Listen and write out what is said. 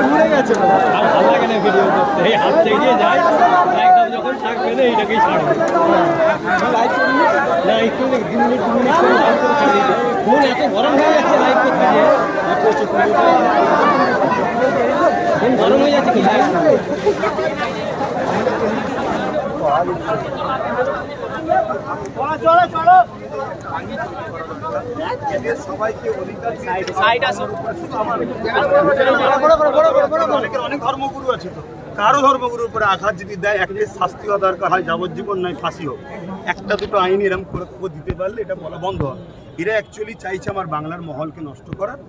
ঘুরে গেছে ভালো লাগে না ভিডিও করতে, এই হাত থেকে যায় একদম যখন শাক পেলে এইটাকেই ছাড়বে না একটু 2 মিনিট ফোন এত গরম হয়ে যাচ্ছে লাইভ করতে গিয়ে ফোন গরম হয়ে যাচ্ছে কি লাইভ চলো চলো অনেক ধর্মগুরু আছে তো, কারো ধর্মগুরুর উপরে আঘাত যদি দেয় একটা শাস্তি হওয়া দরকার হয়, যাবজ্জীবন নয় ফাঁসি হোক, একটা দুটো আইন এরম করে দিতে পারলে এটা বলা বন্ধ হয়। এরা অ্যাকচুয়ালি চাইছে আমার বাংলার মহলকে নষ্ট করার।